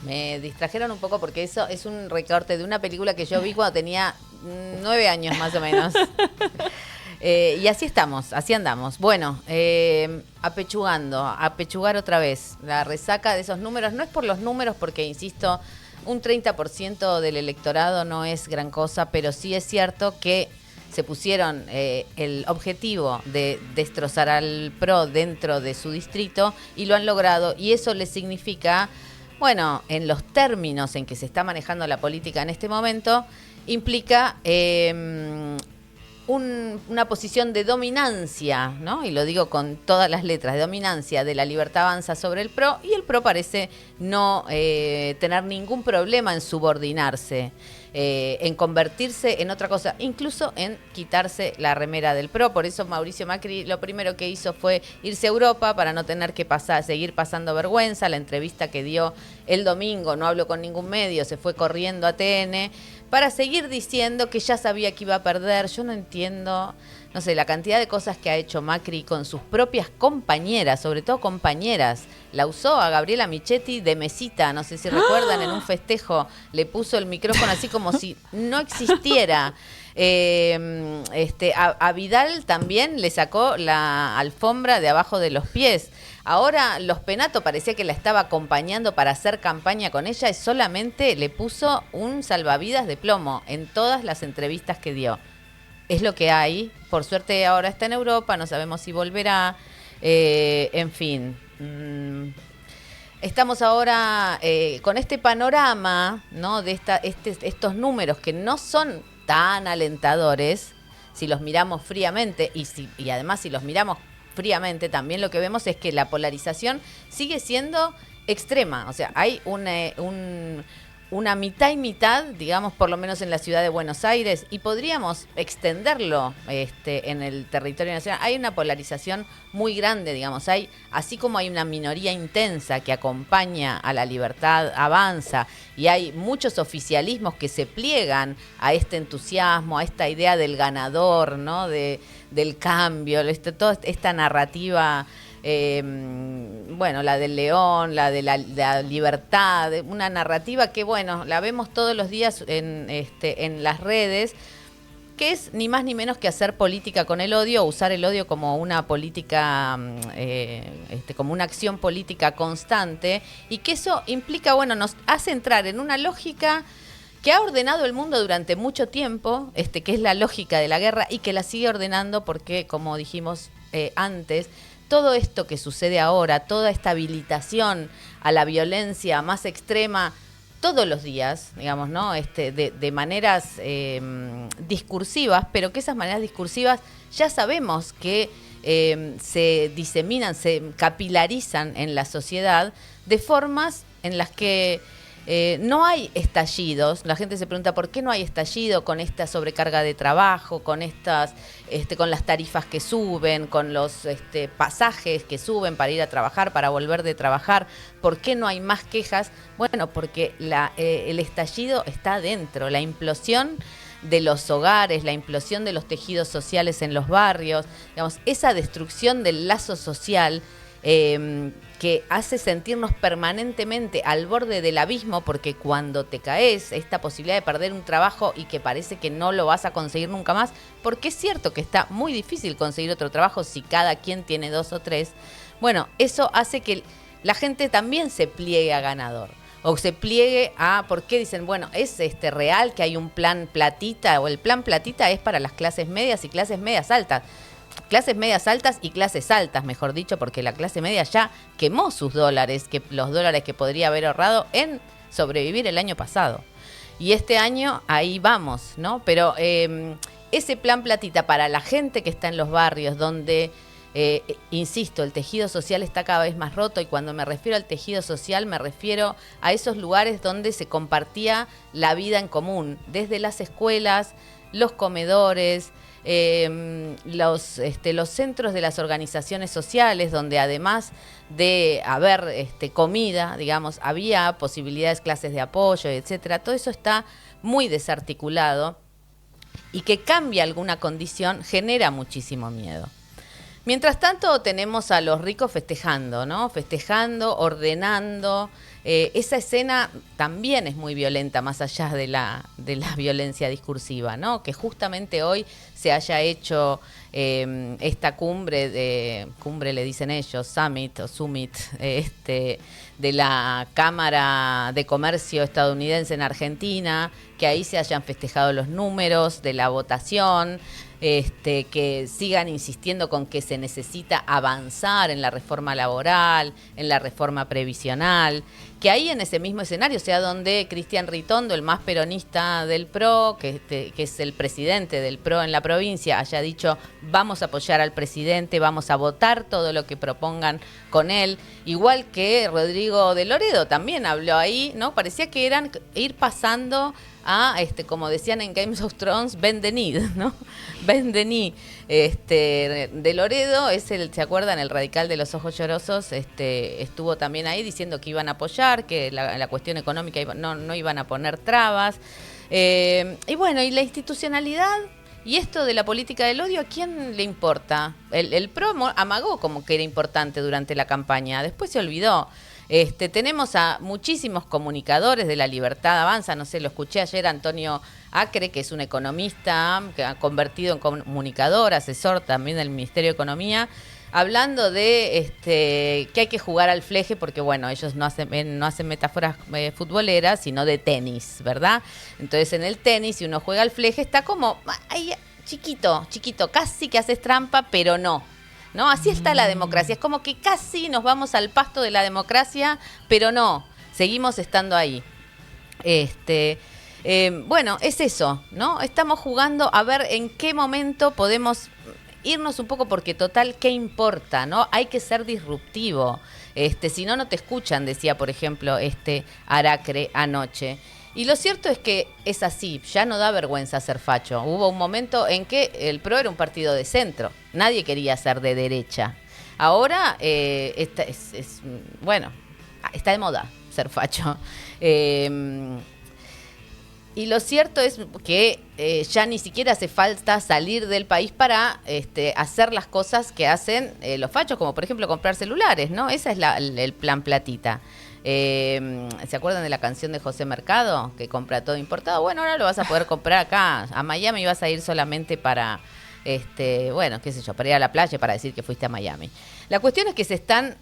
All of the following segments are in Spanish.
Me distrajeron un poco porque eso es un recorte de una película que yo vi cuando tenía 9 años más o menos. Y así estamos, así andamos. Bueno, apechugar otra vez. La resaca de esos números, no es por los números porque, insisto, un 30% del electorado no es gran cosa, pero sí es cierto que se pusieron el objetivo de destrozar al PRO dentro de su distrito y lo han logrado, y eso les significa, bueno, en los términos en que se está manejando la política en este momento, implica una posición de dominancia, ¿no? Y lo digo con todas las letras, de dominancia de la Libertad Avanza sobre el PRO, y el PRO parece no tener ningún problema en subordinarse, en convertirse en otra cosa, incluso en quitarse la remera del PRO. Por eso Mauricio Macri lo primero que hizo fue irse a Europa para no tener que seguir pasando vergüenza. La entrevista que dio el domingo, no habló con ningún medio, se fue corriendo a TN para seguir diciendo que ya sabía que iba a perder. Yo no entiendo, no sé, la cantidad de cosas que ha hecho Macri con sus propias compañeras, sobre todo compañeras. La usó a Gabriela Michetti de mesita, no sé si recuerdan, en un festejo le puso el micrófono así como si no existiera. A Vidal también le sacó la alfombra de abajo de los pies. Ahora Los Penato parecía que la estaba acompañando para hacer campaña con ella y solamente le puso un salvavidas de plomo en todas las entrevistas que dio. Es lo que hay. Por suerte ahora está en Europa, no sabemos si volverá. En fin. Estamos ahora con este panorama, ¿no? De estos números que no son tan alentadores si los miramos fríamente y además si los miramos fríamente también lo que vemos es que la polarización sigue siendo extrema. O sea, hay una mitad y mitad, digamos, por lo menos en la ciudad de Buenos Aires, y podríamos extenderlo en el territorio nacional. Hay una polarización muy grande, digamos. Así como hay una minoría intensa que acompaña a la Libertad Avanza, y hay muchos oficialismos que se pliegan a este entusiasmo, a esta idea del ganador, ¿no? Del cambio, toda esta narrativa. Bueno, la del león, la de la libertad, una narrativa que, bueno, la vemos todos los días en las redes, que es ni más ni menos que hacer política con el odio, usar el odio como una política, como una acción política constante, y que eso implica, bueno, nos hace entrar en una lógica que ha ordenado el mundo durante mucho tiempo, que es la lógica de la guerra, y que la sigue ordenando porque, como dijimos antes, todo esto que sucede ahora, toda esta habilitación a la violencia más extrema, todos los días, digamos, ¿no? De maneras discursivas, pero que esas maneras discursivas ya sabemos que se diseminan, se capilarizan en la sociedad de formas en las que no hay estallidos. La gente se pregunta por qué no hay estallido con esta sobrecarga de trabajo, con con las tarifas que suben, con los pasajes que suben para ir a trabajar, para volver de trabajar. ¿Por qué no hay más quejas? Bueno, porque el estallido está adentro, la implosión de los hogares, la implosión de los tejidos sociales en los barrios, digamos, esa destrucción del lazo social que hace sentirnos permanentemente al borde del abismo, porque cuando te caes, esta posibilidad de perder un trabajo y que parece que no lo vas a conseguir nunca más, porque es cierto que está muy difícil conseguir otro trabajo si cada quien tiene 2 o 3, bueno, eso hace que la gente también se pliegue a ganador. O se pliegue a, ¿por qué dicen? Bueno, es real que hay un plan platita, o el plan platita es para las clases medias y clases medias altas. Clases medias altas y clases altas, mejor dicho, porque la clase media ya quemó sus dólares, los dólares que podría haber ahorrado en sobrevivir el año pasado. Y este año ahí vamos, ¿no? Pero ese plan platita para la gente que está en los barrios, donde Insisto, el tejido social está cada vez más roto y cuando me refiero al tejido social me refiero a esos lugares donde se compartía la vida en común, desde las escuelas, los comedores, los centros de las organizaciones sociales, donde además de haber comida, digamos, había posibilidades, clases de apoyo, etcétera. Todo eso está muy desarticulado y que cambie alguna condición genera muchísimo miedo. Mientras tanto tenemos a los ricos festejando, ¿no? Festejando, ordenando. Esa escena también es muy violenta, más allá de la violencia discursiva, ¿no? Que justamente hoy se haya hecho esta cumbre le dicen ellos, summit o summit, de la Cámara de Comercio estadounidense en Argentina, que ahí se hayan festejado los números de la votación, que sigan insistiendo con que se necesita avanzar en la reforma laboral, en la reforma previsional, que ahí en ese mismo escenario sea donde Cristian Ritondo, el más peronista del PRO, que es el presidente del PRO en la provincia, haya dicho vamos a apoyar al presidente, vamos a votar todo lo que propongan con él, igual que Rodrigo de Loredo también habló ahí, ¿no? Parecía que eran ir pasando a, como decían en Game of Thrones, bend the knee, ¿no? Bend the knee. De Loredo es ¿se acuerdan? El radical de los ojos llorosos, estuvo también ahí diciendo que iban a apoyar, que la cuestión económica no iban a poner trabas. Y bueno, y la institucionalidad y esto de la política del odio, ¿a quién le importa? El PRO amagó como que era importante durante la campaña, después se olvidó. Tenemos a muchísimos comunicadores de La Libertad Avanza, no sé, lo escuché ayer, Antonio Acre, que es un economista que ha convertido en comunicador, asesor también del Ministerio de Economía, hablando de que hay que jugar al fleje porque, bueno, ellos no hacen metáforas futboleras, sino de tenis, ¿verdad? Entonces, en el tenis, si uno juega al fleje, está como ahí, chiquito, casi que haces trampa, pero no. ¿No? Así está la democracia, es como que casi nos vamos al pasto de la democracia, pero no, seguimos estando ahí. Bueno, es eso, ¿no? Estamos jugando a ver en qué momento podemos irnos un poco, porque total, ¿qué importa? ¿No? Hay que ser disruptivo. Si no, no te escuchan, decía, por ejemplo, Aracre anoche. Y lo cierto es que es así, ya no da vergüenza ser facho. Hubo un momento en que el PRO era un partido de centro, nadie quería ser de derecha. Ahora bueno, está de moda ser facho. Y lo cierto es que ya ni siquiera hace falta salir del país para hacer las cosas que hacen los fachos, como por ejemplo comprar celulares, ¿no? Ese es el plan platita. ¿Se acuerdan de la canción de José Mercado? Que compra todo importado. Bueno, ahora lo vas a poder comprar acá. A Miami vas a ir solamente para, bueno, qué sé yo, para ir a la playa, para decir que fuiste a Miami. La cuestión es que se están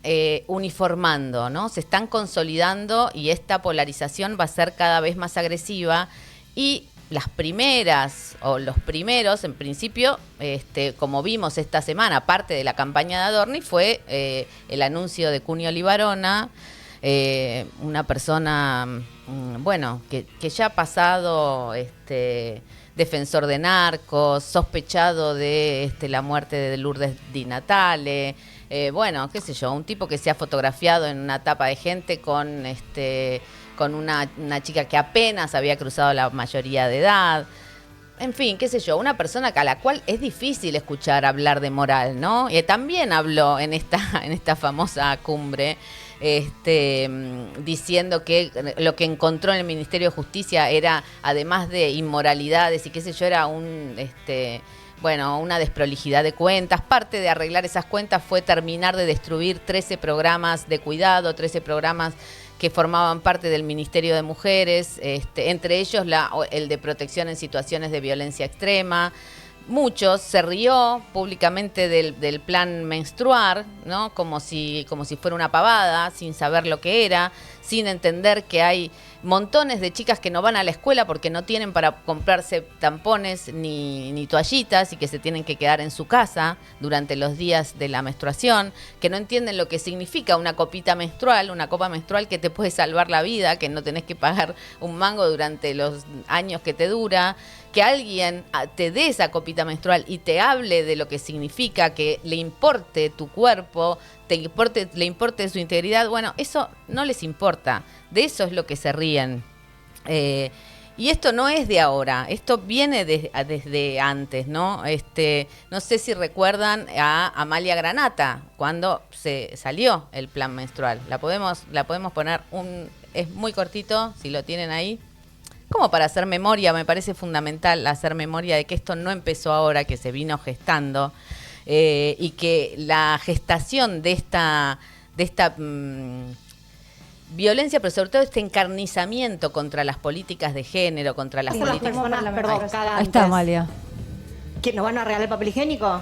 uniformando, ¿no? Se están consolidando y esta polarización va a ser cada vez más agresiva y las primeras o los primeros, en principio, como vimos esta semana, parte de la campaña de Adorni, fue el anuncio de Cunio Libarona, una persona, bueno, que ya ha pasado defensor de narcos, sospechado de la muerte de Lourdes Di Natale, bueno, qué sé yo, un tipo que se ha fotografiado en una tapa de gente con una chica que apenas había cruzado la mayoría de edad. En fin, qué sé yo, una persona a la cual es difícil escuchar hablar de moral, ¿no? También habló en esta famosa cumbre, diciendo que lo que encontró en el Ministerio de Justicia era, además de inmoralidades y qué sé yo, era bueno, una desprolijidad de cuentas. Parte de arreglar esas cuentas fue terminar de destruir 13 programas de cuidado, 13 programas que formaban parte del Ministerio de Mujeres, entre ellos el de protección en situaciones de violencia extrema. Muchos se rió públicamente del plan menstruar, ¿no? Como si fuera una pavada, sin saber lo que era. sin entender que hay montones de chicas que no van a la escuela porque no tienen para comprarse tampones ni toallitas y que se tienen que quedar en su casa durante los días de la menstruación, que no entienden lo que significa una copita menstrual, una copa menstrual que te puede salvar la vida, que no tenés que pagar un mango durante los años que te dura, que alguien te dé esa copita menstrual y te hable de lo que significa, que le importe tu cuerpo, le importe su integridad. Bueno, eso no les importa. De eso es lo que se ríen. Y esto no es de ahora, esto viene desde antes, ¿no? No sé si recuerdan a Amalia Granata, cuando se salió el plan menstrual. La podemos poner, es muy cortito, si lo tienen ahí. Como para hacer memoria, me parece fundamental hacer memoria de que esto no empezó ahora, que se vino gestando, y que la gestación de esta violencia, pero sobre todo este encarnizamiento contra las políticas de género, contra las políticas... Ahí está, Amalia. ¿Que nos van a regalar el papel higiénico?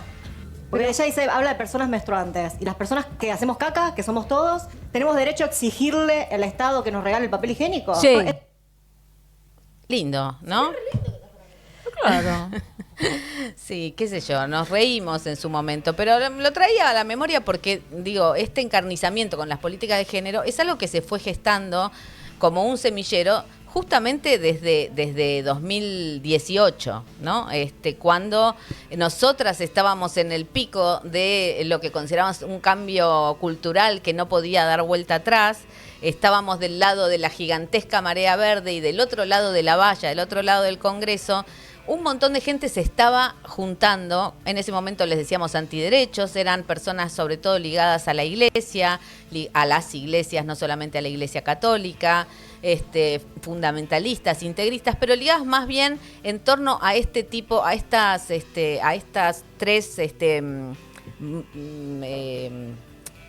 Porque ella habla de personas menstruantes. Y las personas que hacemos caca, que somos todos, ¿tenemos derecho a exigirle al Estado que nos regale el papel higiénico? Sí. Lindo, ¿no? Claro. Sí, qué sé yo, nos reímos en su momento, pero lo traía a la memoria porque, digo, este encarnizamiento con las políticas de género es algo que se fue gestando como un semillero justamente desde 2018, ¿no? Cuando nosotras estábamos en el pico de lo que consideramos un cambio cultural que no podía dar vuelta atrás. Estábamos del lado de la gigantesca marea verde y del otro lado de la valla, del otro lado del Congreso. Un montón de gente se estaba juntando, en ese momento les decíamos antiderechos, eran personas sobre todo ligadas a la iglesia, a las iglesias, no solamente a la iglesia católica, fundamentalistas, integristas, pero ligadas más bien en torno a este tipo, a estas tres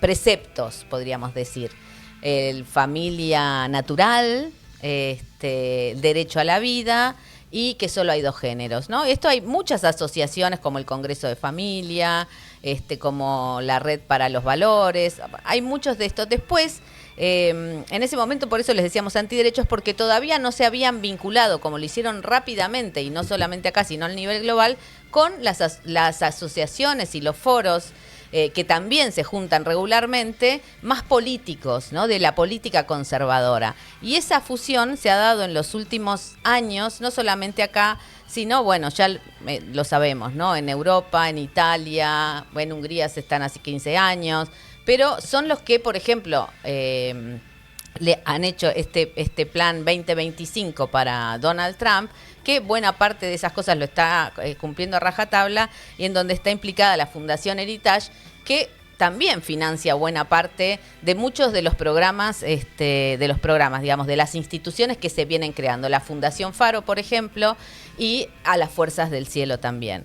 preceptos, podríamos decir. El familia natural, derecho a la vida y que solo hay dos géneros, ¿no? Esto hay muchas asociaciones como el Congreso de Familia, como la Red para los Valores, hay muchos de estos. Después, en ese momento, por eso les decíamos antiderechos, porque todavía no se habían vinculado, como lo hicieron rápidamente, y no solamente acá, sino a nivel global, con las asociaciones y los foros que también se juntan regularmente, más políticos, ¿no? De la política conservadora. Y esa fusión se ha dado en los últimos años, no solamente acá, sino, bueno, ya lo sabemos, ¿no? En Europa, en Italia, en Hungría se están hace 15 años, pero son los que, por ejemplo, le han hecho este plan 2025 para Donald Trump, que buena parte de esas cosas lo está cumpliendo a rajatabla, y en donde está implicada la Fundación Heritage, que también financia buena parte de muchos de los programas, digamos, de las instituciones que se vienen creando. La Fundación Faro, por ejemplo, y a las Fuerzas del Cielo también.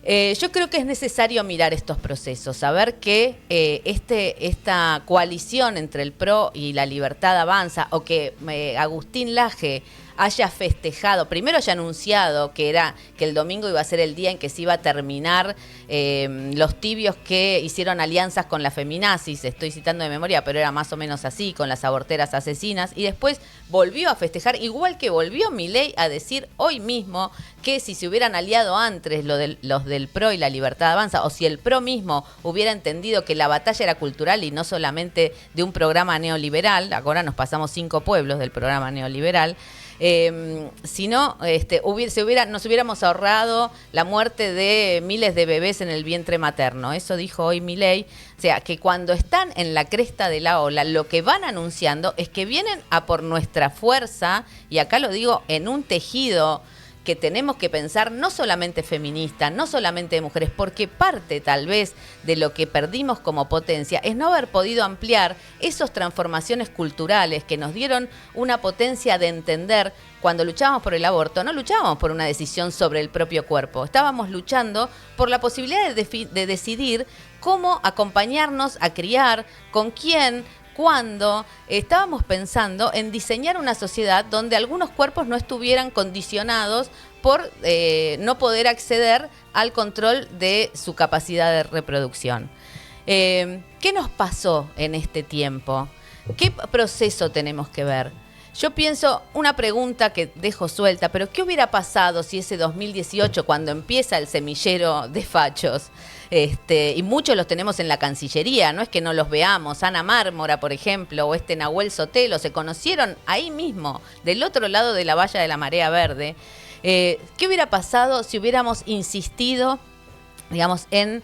Yo creo que es necesario mirar estos procesos, saber que esta coalición entre el PRO y la Libertad Avanza, o que Agustín Laje haya festejado, primero haya anunciado que el domingo iba a ser el día en que se iba a terminar los tibios que hicieron alianzas con las feminazis, estoy citando de memoria, pero era más o menos así, con las aborteras asesinas, y después volvió a festejar, igual que volvió Milei a decir hoy mismo que si se hubieran aliado antes los del PRO y la Libertad Avanza, o si el PRO mismo hubiera entendido que la batalla era cultural y no solamente de un programa neoliberal, ahora nos pasamos 5 pueblos del programa neoliberal, si no, nos hubiéramos ahorrado la muerte de miles de bebés en el vientre materno. Eso dijo hoy Milei. O sea, que cuando están en la cresta de la ola, lo que van anunciando es que vienen a por nuestra fuerza, y acá lo digo en un tejido que tenemos que pensar no solamente feminista, no solamente de mujeres, porque parte tal vez de lo que perdimos como potencia es no haber podido ampliar esas transformaciones culturales que nos dieron una potencia de entender. Cuando luchábamos por el aborto, no luchábamos por una decisión sobre el propio cuerpo, estábamos luchando por la posibilidad de decidir cómo acompañarnos a criar, con quién, cuando estábamos pensando en diseñar una sociedad donde algunos cuerpos no estuvieran condicionados por no poder acceder al control de su capacidad de reproducción. ¿Qué nos pasó en este tiempo? ¿Qué proceso tenemos que ver? Yo pienso, una pregunta que dejo suelta, pero ¿qué hubiera pasado si ese 2018, cuando empieza el semillero de fachos, y muchos los tenemos en la Cancillería, no es que no los veamos, Ana Mármora, por ejemplo, o Nahuel Sotelo, se conocieron ahí mismo, del otro lado de la valla de la Marea Verde? ¿Qué hubiera pasado si hubiéramos insistido, digamos, en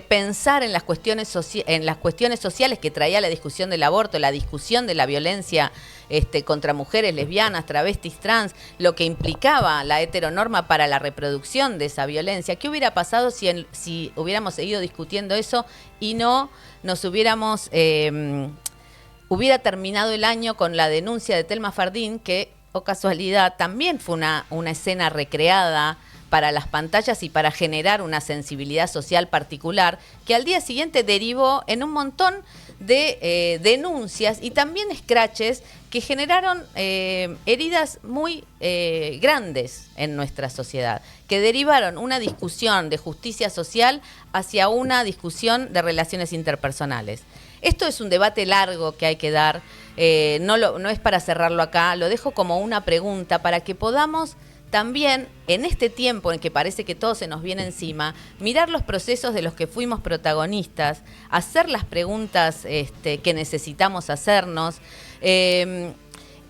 pensar en las cuestiones sociales que traía la discusión del aborto, la discusión de la violencia contra mujeres, lesbianas, travestis, trans, lo que implicaba la heteronorma para la reproducción de esa violencia? ¿Qué hubiera pasado si hubiéramos seguido discutiendo eso y no nos hubiera terminado el año con la denuncia de Thelma Fardín, que, o casualidad, también fue una escena recreada para las pantallas y para generar una sensibilidad social particular, que al día siguiente derivó en un montón de denuncias y también escraches que generaron heridas muy grandes en nuestra sociedad, que derivaron una discusión de justicia social hacia una discusión de relaciones interpersonales. Esto es un debate largo que hay que dar, no es para cerrarlo acá, lo dejo como una pregunta para que podamos también, en este tiempo en que parece que todo se nos viene encima, mirar los procesos de los que fuimos protagonistas, hacer las preguntas que necesitamos hacernos,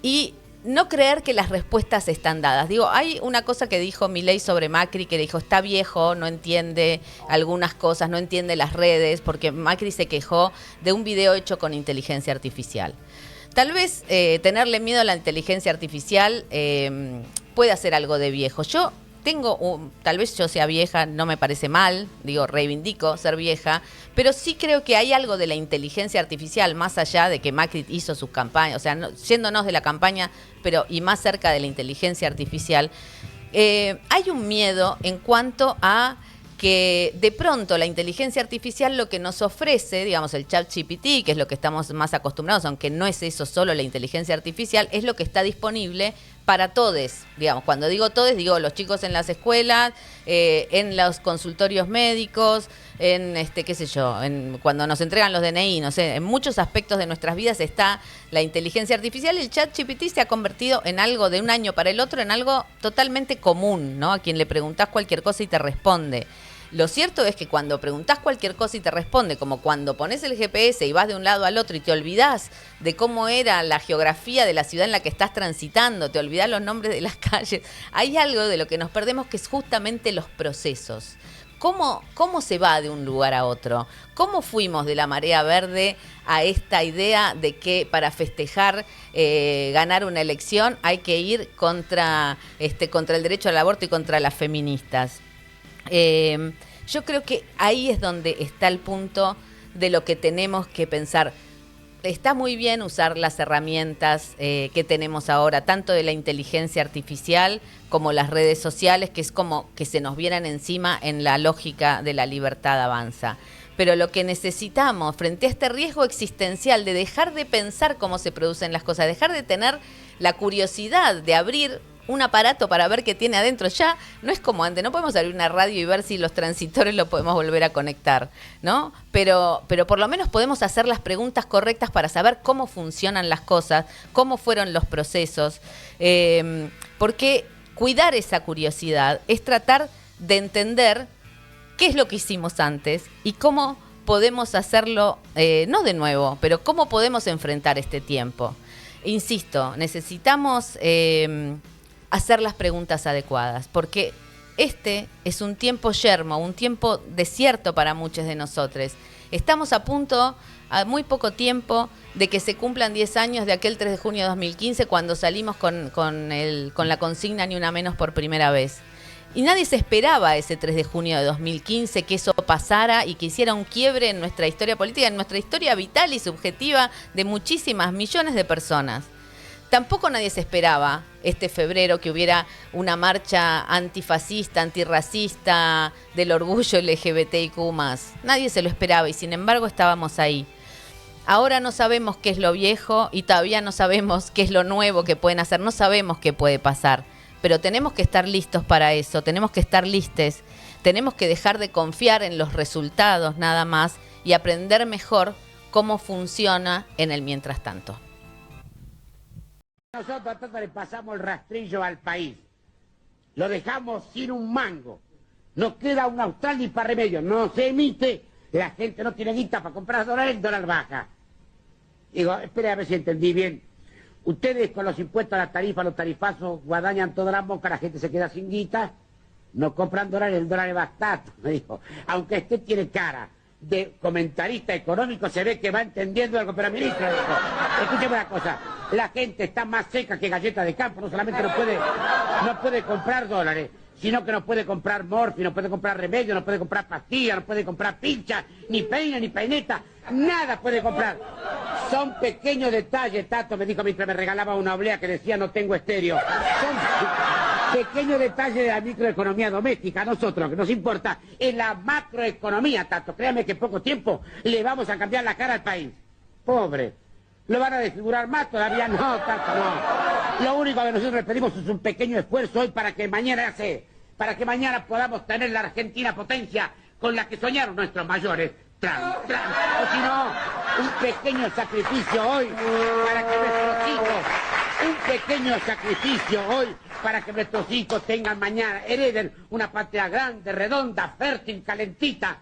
y no creer que las respuestas están dadas. Digo, hay una cosa que dijo Milei sobre Macri, que dijo, está viejo, no entiende algunas cosas, no entiende las redes, porque Macri se quejó de un video hecho con inteligencia artificial. Tal vez tenerle miedo a la inteligencia artificial puede hacer algo de viejo. Yo tal vez yo sea vieja, no me parece mal, digo, reivindico ser vieja, pero sí creo que hay algo de la inteligencia artificial, más allá de que Macri hizo sus campañas, o sea, yéndonos de la campaña, y más cerca de la inteligencia artificial, hay un miedo en cuanto a que de pronto la inteligencia artificial lo que nos ofrece, digamos, el ChatGPT, que es lo que estamos más acostumbrados, aunque no es eso solo la inteligencia artificial, es lo que está disponible para todos. Digamos, cuando digo todos, digo los chicos en las escuelas, en los consultorios médicos, en qué sé yo, cuando nos entregan los DNI, no sé, en muchos aspectos de nuestras vidas está la inteligencia artificial. El ChatGPT se ha convertido en algo de un año para el otro, en algo totalmente común, ¿no? A quien le preguntás cualquier cosa y te responde. Lo cierto es que cuando preguntás cualquier cosa y te responde, como cuando pones el GPS y vas de un lado al otro y te olvidás de cómo era la geografía de la ciudad en la que estás transitando, te olvidás los nombres de las calles, hay algo de lo que nos perdemos que es justamente los procesos. ¿Cómo se va de un lugar a otro? ¿Cómo fuimos de la Marea Verde a esta idea de que para festejar ganar una elección hay que ir contra el derecho al aborto y contra las feministas? Yo creo que ahí es donde está el punto de lo que tenemos que pensar. Está muy bien usar las herramientas que tenemos ahora, tanto de la inteligencia artificial como las redes sociales, que es como que se nos vienen encima en la lógica de la libertad avanza. Pero lo que necesitamos frente a este riesgo existencial de dejar de pensar cómo se producen las cosas, dejar de tener la curiosidad de abrir un aparato para ver qué tiene adentro. Ya no es como antes, no podemos abrir una radio y ver si los transitores lo podemos volver a conectar, ¿no? Pero por lo menos podemos hacer las preguntas correctas para saber cómo funcionan las cosas, cómo fueron los procesos, porque cuidar esa curiosidad es tratar de entender qué es lo que hicimos antes y cómo podemos hacerlo, no de nuevo, pero cómo podemos enfrentar este tiempo. Insisto, necesitamos hacer las preguntas adecuadas, porque este es un tiempo yermo, un tiempo desierto para muchos de nosotros. Estamos a muy poco tiempo, de que se cumplan 10 años de aquel 3 de junio de 2015, cuando salimos con la consigna Ni una menos por primera vez. Y nadie se esperaba ese 3 de junio de 2015 que eso pasara y que hiciera un quiebre en nuestra historia política, en nuestra historia vital y subjetiva de muchísimas millones de personas. Tampoco nadie se esperaba este febrero que hubiera una marcha antifascista, antirracista, del orgullo LGBTIQ+. Nadie se lo esperaba y sin embargo estábamos ahí. Ahora no sabemos qué es lo viejo y todavía no sabemos qué es lo nuevo que pueden hacer, no sabemos qué puede pasar. Pero tenemos que estar listos para eso, tenemos que estar listes, tenemos que dejar de confiar en los resultados nada más y aprender mejor cómo funciona en el mientras tanto. Nosotros le pasamos el rastrillo al país, lo dejamos sin un mango, no queda un austral ni para remedio, no se emite, la gente no tiene guita para comprar dólares, el dólar baja. Digo, espere a ver si entendí bien. Ustedes con los impuestos a la tarifa, los tarifazos, guadañan toda la boca, la gente se queda sin guita, no compran dólares, el dólar es bastante, me dijo. Aunque usted tiene cara de comentarista económico, se ve que va entendiendo algo, pero ministro, dijo, escúcheme una cosa, la gente está más seca que galleta de campo, no solamente no puede comprar dólares, sino que no puede comprar morfi, no puede comprar remedio, no puede comprar pastillas, no puede comprar pincha, ni peina, ni peineta, nada puede comprar. Son pequeños detalles, Tato me dijo mientras me regalaba una oblea que decía no tengo estéreo. Son pequeños detalles de la microeconomía doméstica. A nosotros lo que nos importa es la macroeconomía, Tato. Créame que en poco tiempo le vamos a cambiar la cara al país. Pobre. ¿Lo van a desfigurar más? Todavía no, Tato, no. Lo único que nosotros les pedimos es un pequeño esfuerzo hoy para que mañana podamos tener la Argentina potencia con la que soñaron nuestros mayores. O si no, un pequeño sacrificio hoy para que nuestros hijos, un pequeño sacrificio hoy para que nuestros hijos tengan mañana, hereden una patria grande, redonda, fértil, calentita,